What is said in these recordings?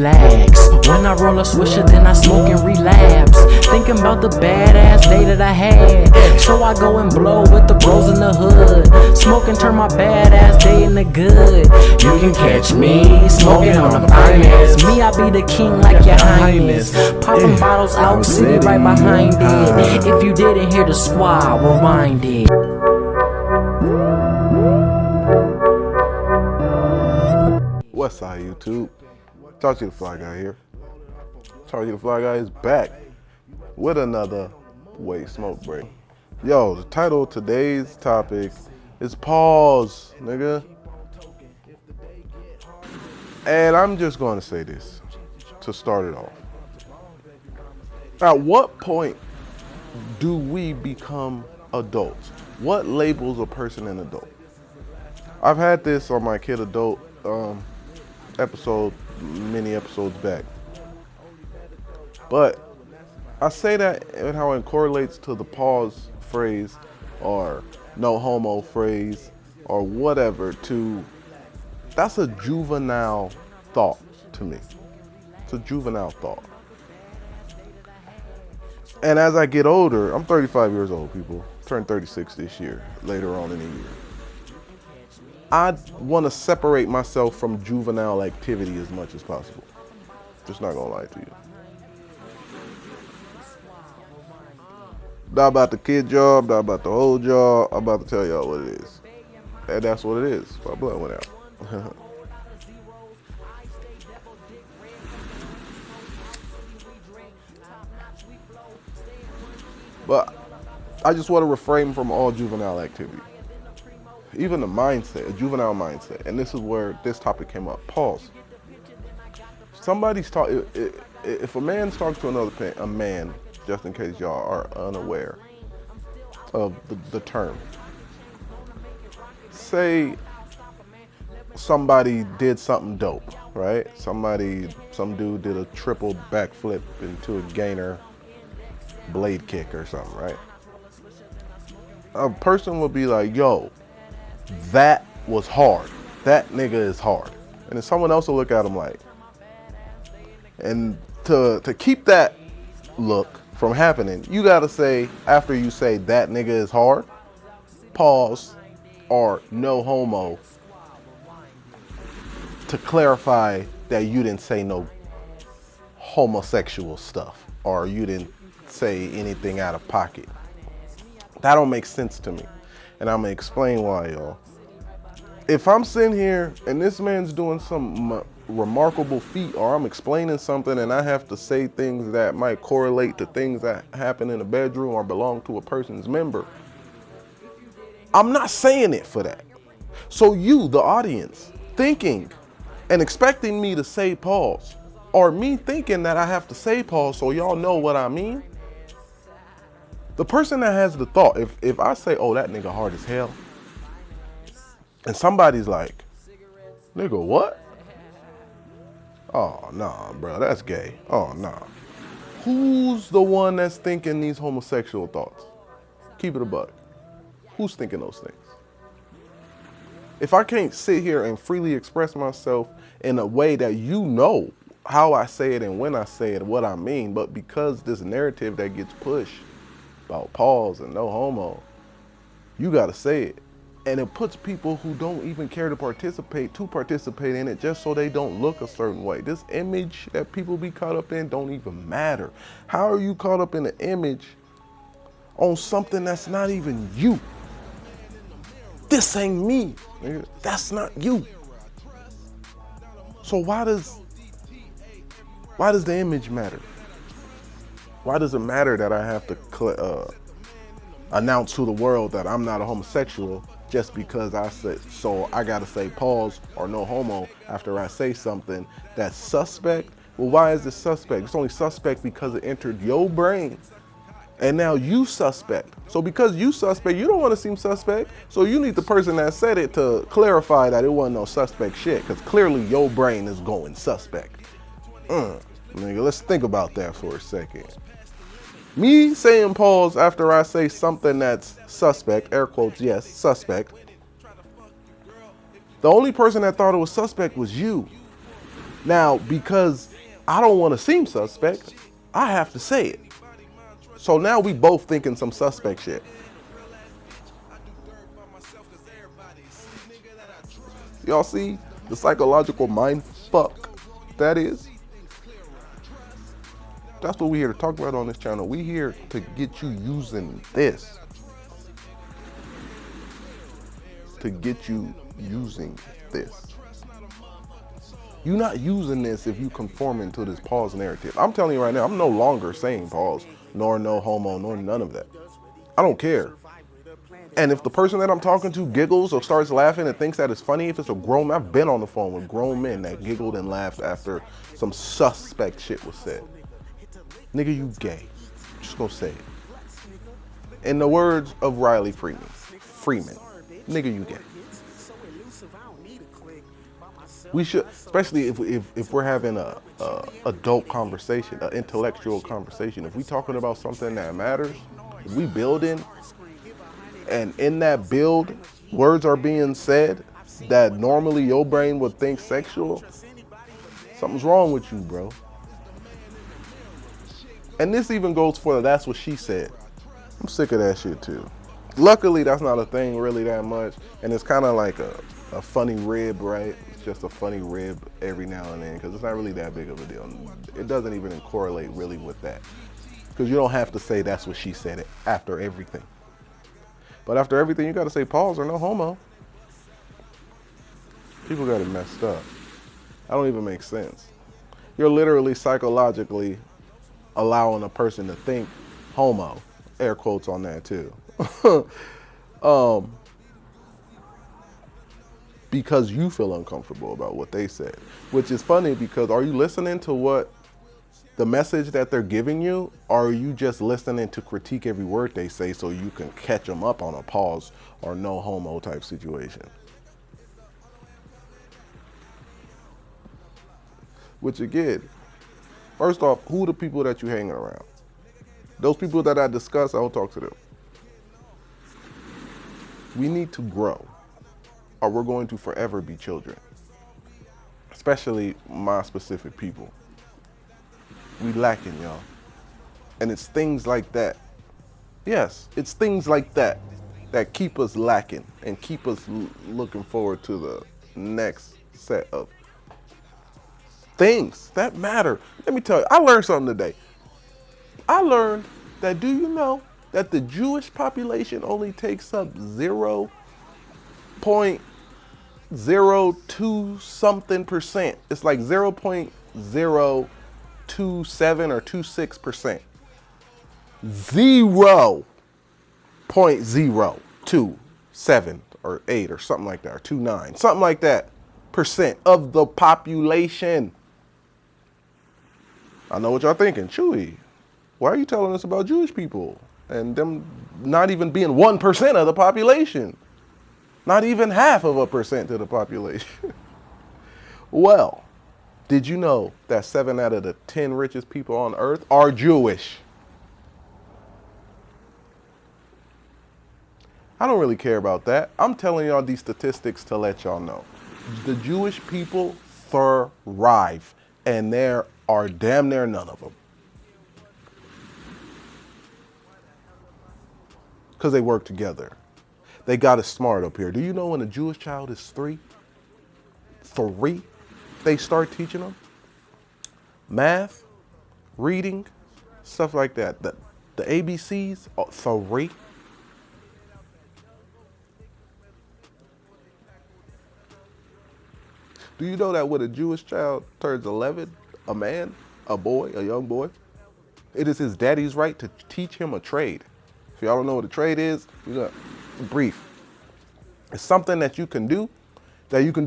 relax. When I roll a swisher, then I smoke and relapse. Thinking about the badass day that I had. So I go and blow with the bros in the hood. Smoke and turn my badass day into good. You can catch me smoking on the finest. Me, I be the king like your highness. Popping bottles out city right behind it. If you didn't hear the squad, rewind it. What's up, YouTube? Talk to the Fly Guy here. Talk to the Fly Guy is back with another Wait Smoke Break. Yo, the title of today's topic is pause, nigga. And I'm just going to say this to start it off. At what point do we become adults? What labels a person an adult? I've had this on my Kid Adult episode, many episodes back. But I say that and how it correlates to the pause phrase or no homo phrase or whatever that's a juvenile thought to me. It's a juvenile thought. And as I get older, I'm 35 years old, people. Turn 36 this year, later on in the year. I want to separate myself from juvenile activity as much as possible. Just not gonna lie to you. Not about the kid job, not about the whole job. I'm about to tell y'all what it is. And that's what it is. My blood went out. But I just want to refrain from all juvenile activity. Even the mindset, a juvenile mindset. And this is where this topic came up. Pause. Somebody's talking, if a man's talking to a man, just in case y'all are unaware of the term. Say somebody did something dope, right? Some dude did a triple backflip into a gainer blade kick or something, right? A person will be like, yo, that was hard. That nigga is hard. And then someone else will look at him like, and to keep that look from happening, you gotta say, after you say that nigga is hard, pause, or no homo, to clarify that you didn't say no homosexual stuff, or you didn't say anything out of pocket. That don't make sense to me. And I'm gonna explain why, y'all. If I'm sitting here and this man's doing some remarkable feat, or I'm explaining something and I have to say things that might correlate to things that happen in the bedroom or belong to a person's member, I'm not saying it for that. So you, the audience, thinking and expecting me to say pause, or me thinking that I have to say pause so y'all know what I mean, the person that has the thought, if I say, oh, that nigga hard as hell, and somebody's like, nigga, what? Oh, nah, bro, that's gay. Oh, nah. Who's the one that's thinking these homosexual thoughts? Keep it a buck. Who's thinking those things? If I can't sit here and freely express myself in a way that you know how I say it and when I say it, what I mean, but because this narrative that gets pushed about pause and no homo, you gotta say it. And it puts people who don't even care to participate in it just so they don't look a certain way. This image that people be caught up in don't even matter. How are you caught up in an image on something that's not even you? This ain't me, nigga. That's not you. So why does the image matter? Why does it matter that I have to announce to the world that I'm not a homosexual just because I said so? I gotta say pause or no homo after I say something that's suspect. Well, why is it suspect? It's only suspect because it entered your brain, and now you suspect. So because you suspect, you don't want to seem suspect. So you need the person that said it to clarify that it wasn't no suspect shit, because clearly your brain is going suspect. Nigga, let's think about that for a second. Me saying pause after I say something that's suspect, air quotes, yes, suspect. The only person that thought it was suspect was you. Now, because I don't want to seem suspect, I have to say it. So now we both thinking some suspect shit. Y'all see the psychological mind fuck that is? That's what we're here to talk about on this channel. We here to get you using this. To get you using this. You're not using this if you conforming to this pause narrative. I'm telling you right now, I'm no longer saying pause, nor no homo, nor none of that. I don't care. And if the person that I'm talking to giggles or starts laughing and thinks that it's funny, if it's a grown man, I've been on the phone with grown men that giggled and laughed after some suspect shit was said. Nigga, you gay. I'm just gonna say it. In the words of Riley Freeman, nigga, you gay. We should, especially if we're having a adult conversation, an intellectual conversation. If we talking about something that matters, if we building, and in that build, words are being said that normally your brain would think sexual, something's wrong with you, bro. And this even goes for the that's what she said. I'm sick of that shit too. Luckily, that's not a thing really that much, and it's kind of like a funny rib, right? It's just a funny rib every now and then, because it's not really that big of a deal. It doesn't even correlate really with that, because you don't have to say that's what she said after everything. But after everything, you got to say pause or no homo. People got it messed up. That don't even make sense. You're literally psychologically allowing a person to think homo. Air quotes on that too. Because you feel uncomfortable about what they said. Which is funny, because are you listening to what the message that they're giving you, or are you just listening to critique every word they say so you can catch them up on a pause or no homo type situation? Which again, first off, who are the people that you hanging around? Those people that I discuss, I don't talk to them. We need to grow, or we're going to forever be children. Especially my specific people. We lacking, y'all. And it's things like that. Yes, it's things like that that keep us lacking and keep us looking forward to the next set of things that matter. Let me tell you, I learned something today. I learned that, do you know that the Jewish population only takes up 0.02 something percent? It's like 0.027 or 26%. 0.027 or 8 or something like that, or 29, something like that percent of the population. I know what y'all thinking. Chewy, why are you telling us about Jewish people and them not even being 1% of the population? Not even 0.5% of the population. Well, did you know that 7 out of the 10 richest people on earth are Jewish? I don't really care about that. I'm telling y'all these statistics to let y'all know. The Jewish people thrive, and there are damn near none of them. Because they work together. They got it smart up here. Do you know when a Jewish child is 3, they start teaching them math, reading, stuff like that. The ABCs, 3. Do you know that when a Jewish child turns 11, a man, a boy, a young boy, it is his daddy's right to teach him a trade. If y'all don't know what a trade is, you got brief. It's something that you can do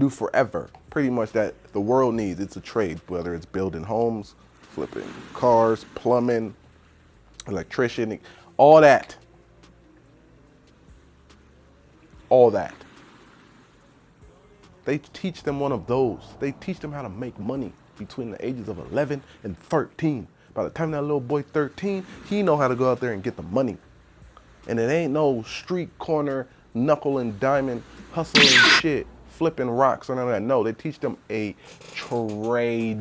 forever. Pretty much that the world needs. It's a trade, whether it's building homes, flipping cars, plumbing, electrician, all that. All that. They teach them one of those. They teach them how to make money between the ages of 11 and 13. By the time that little boy 13, he know how to go out there and get the money. And it ain't no street corner, knuckle and diamond, hustling shit flipping rocks or none of that. No, they teach them a trade.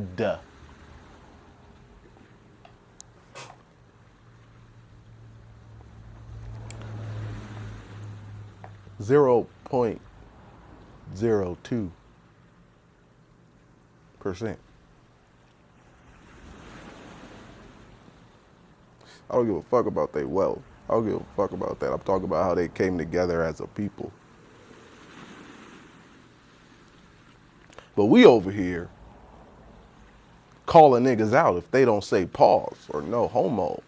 0.02%. I don't give a fuck about their wealth. I don't give a fuck about that. I'm talking about how they came together as a people. But we over here calling niggas out if they don't say pause or no homo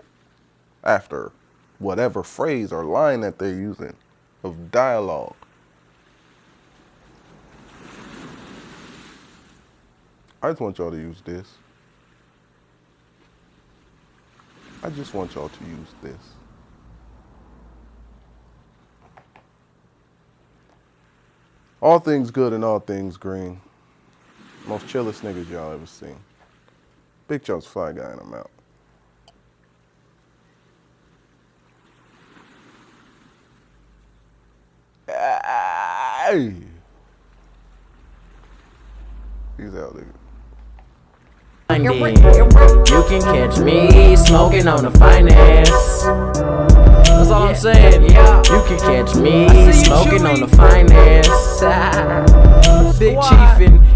after whatever phrase or line that they're using of dialogue. I just want y'all to use this. I just want y'all to use this. All things good and all things green. Most chillest niggas y'all ever seen. Big Chunk's Fly Guy and I'm out. Hey! He's out, nigga. You can catch me smoking on the finest. That's all I'm saying. Yeah. You can catch me smoking on the finest. Big Chiefin'.